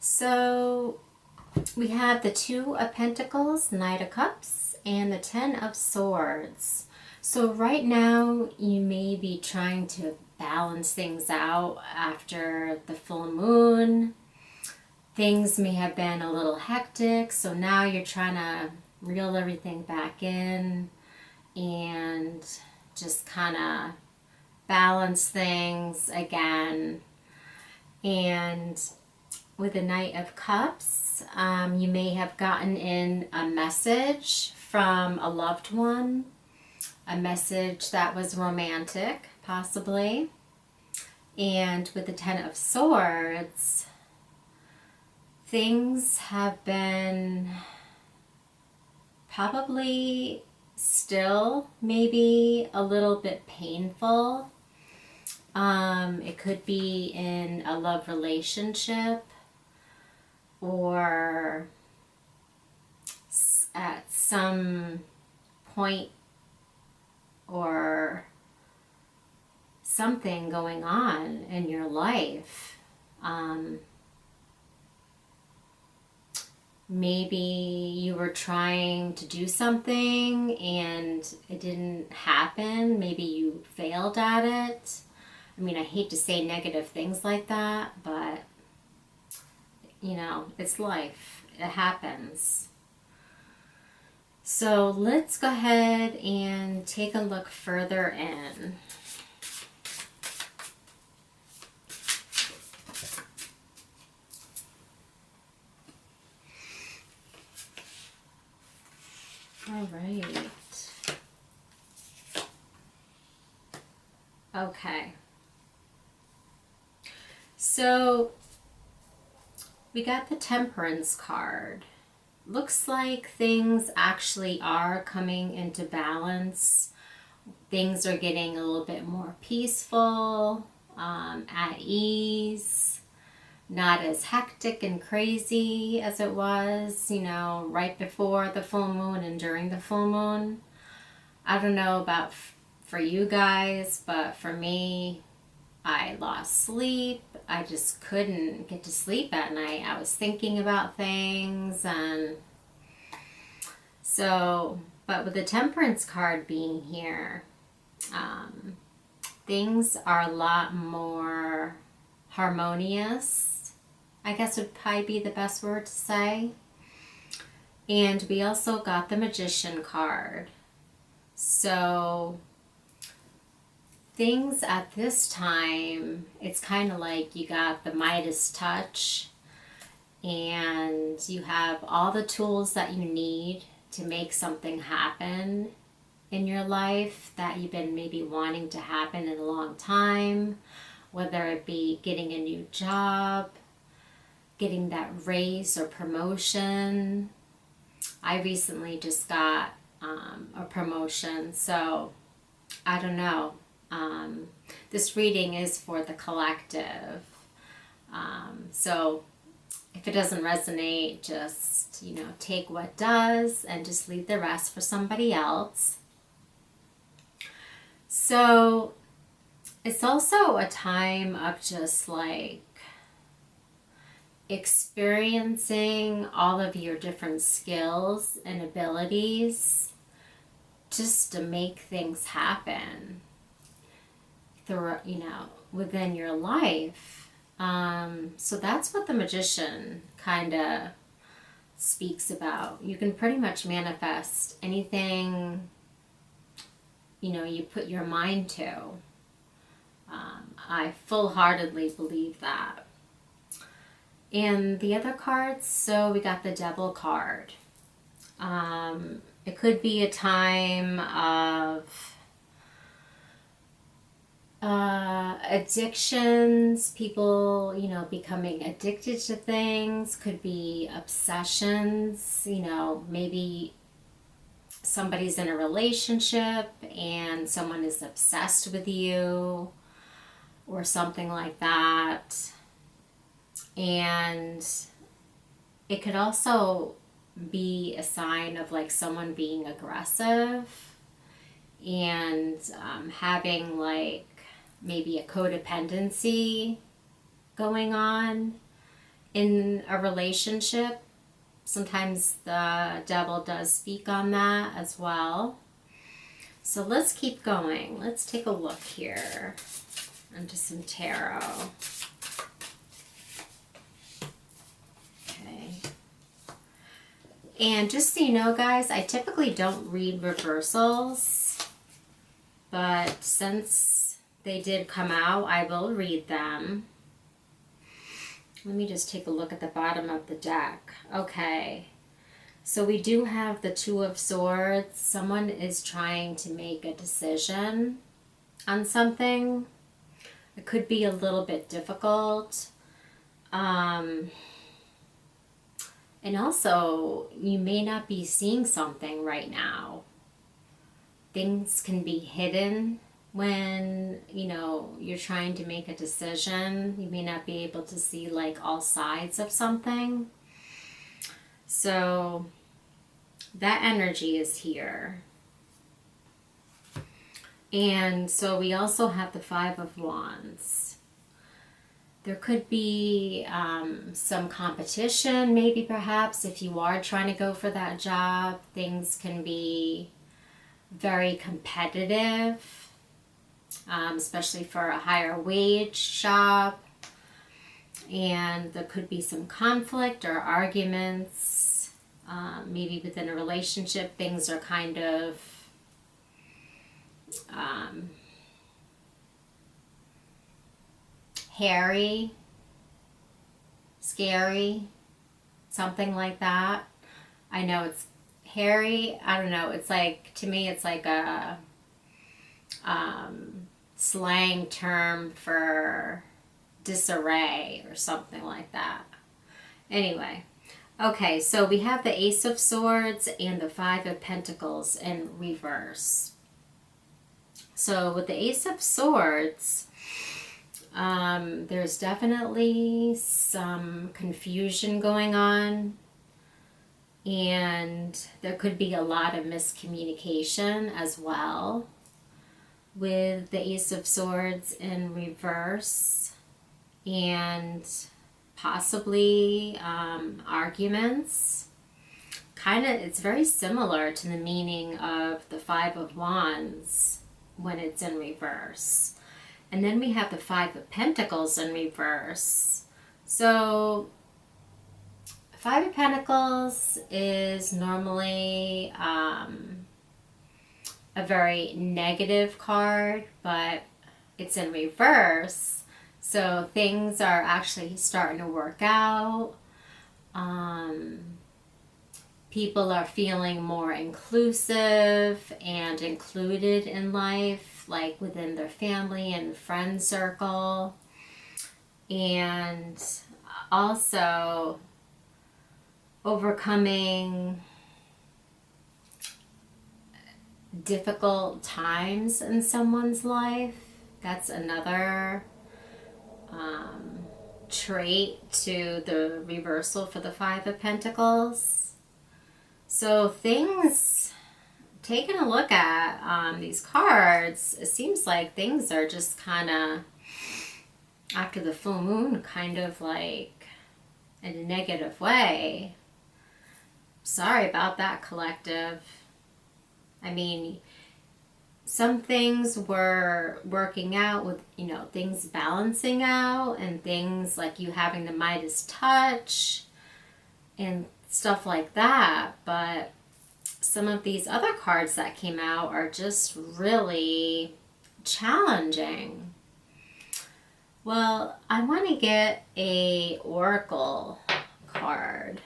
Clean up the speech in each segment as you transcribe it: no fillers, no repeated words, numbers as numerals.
So we have the Two of Pentacles, Knight of Cups, and the Ten of Swords. So right now you may be trying to balance things out after the full moon. Things may have been a little hectic, so now you're trying to reel everything back in and just kind of balance things again. And with the Knight of Cups, you may have gotten in a message from a loved one, a message that was romantic, possibly. And with the Ten of Swords, things have been probably still maybe a little bit painful. It could be in a love relationship or at some point or something going on in your life. Maybe you were trying to do something and it didn't happen. Maybe you failed at it. I mean, I hate to say negative things like that, but you know, it's life. It happens. So let's go ahead and take a look further in. All right. Okay. So we got the Temperance card. Looks like things actually are coming into balance. Things are getting a little bit more peaceful, at ease, not as hectic and crazy as it was, you know, right before the full moon and during the full moon. I don't know about for you guys, but for me, I lost sleep. I just couldn't get to sleep at night. I was thinking about things, and so, but with the Temperance card being here, things are a lot more harmonious, I guess would probably be the best word to say. And we also got the Magician card. So things at this time, it's kind of like you got the Midas touch and you have all the tools that you need to make something happen in your life that you've been maybe wanting to happen in a long time, whether it be getting a new job, getting that raise or promotion. I recently just got a promotion, so I don't know. This reading is for the collective. So if it doesn't resonate, just, you know, take what does and just leave the rest for somebody else. So it's also a time of just like experiencing all of your different skills and abilities just to make things happen through, you know, within your life. So that's what the Magician kind of speaks about. You can pretty much manifest anything, you know, you put your mind to. I full-heartedly believe that. And the other cards, so we got the Devil card. It could be a time of addictions, people, you know, becoming addicted to things. Could be obsessions, you know, maybe somebody's in a relationship and someone is obsessed with you or something like that. And it could also be a sign of like someone being aggressive and having like maybe a codependency going on. in a relationship. Sometimes the devil does speak on that as well. So let's keep going. Let's take a look here into some tarot. Okay. And just so you know, guys, I typically don't read reversals, but since they did come out, I will read them. Let me just take a look at the bottom of the deck. Okay. So we do have the Two of Swords. Someone is trying to make a decision on something. It could be a little bit difficult. And also, you may not be seeing something right now. Things can be hidden when, you know, you're trying to make a decision. You may not be able to see like all sides of something. So that energy is here. And so we also have the Five of Wands. There could be some competition, maybe perhaps if you are trying to go for that job. Things can be very competitive, especially for a higher wage job. And there could be some conflict or arguments. Maybe within a relationship, things are kind of hairy, scary, something like that. I know it's hairy. I don't know. It's like, to me, it's like a slang term for disarray or something like that. Anyway, okay, so we have the Ace of Swords and the Five of Pentacles in reverse. So with the Ace of Swords, there's definitely some confusion going on, and there could be a lot of miscommunication as well with the Ace of Swords in reverse, and possibly arguments. It's very similar to the meaning of the Five of Wands when it's in reverse. And then we have the Five of Pentacles in reverse. So Five of Pentacles is normally a very negative card, but it's in reverse. So things are actually starting to work out. People are feeling more inclusive and included in life, like within their family and friend circle. And also overcoming difficult times in someone's life. That's another trait to the reversal for the Five of Pentacles. So things, taking a look at these cards, it seems like things are just kind of, after the full moon, kind of like in a negative way. Sorry about that, collective. I mean, some things were working out with, you know, things balancing out, and things like you having the Midas touch and stuff like that. But some of these other cards that came out are just really challenging. Well, I want to get a oracle card.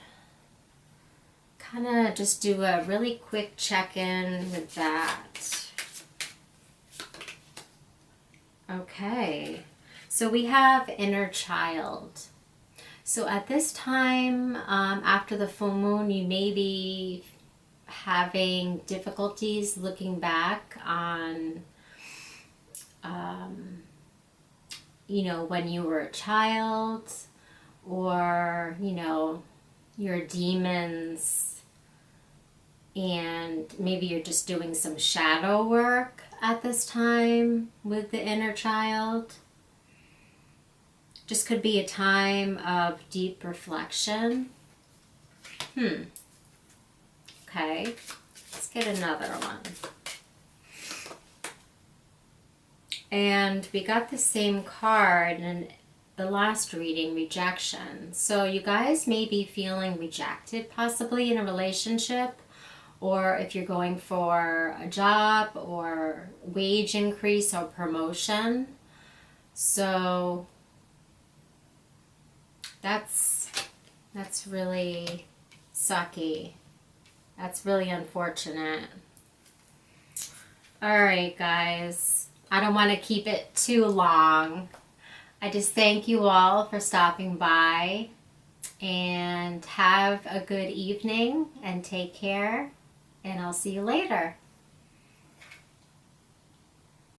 Kind of just do a really quick check-in with that. Okay, so we have inner child. So at this time, after the full moon, you may be having difficulties looking back on, you know, when you were a child, or, you know, your demons, and maybe you're just doing some shadow work at this time with the inner child. Just could be a time of deep reflection. Okay, let's get another one. And we got the same card in the last reading, rejection. So you guys may be feeling rejected possibly in a relationship, or if you're going for a job or wage increase or promotion. So that's really sucky. That's really unfortunate. All right, guys. I don't want to keep it too long. I just thank you all for stopping by, and have a good evening and take care, and I'll see you later.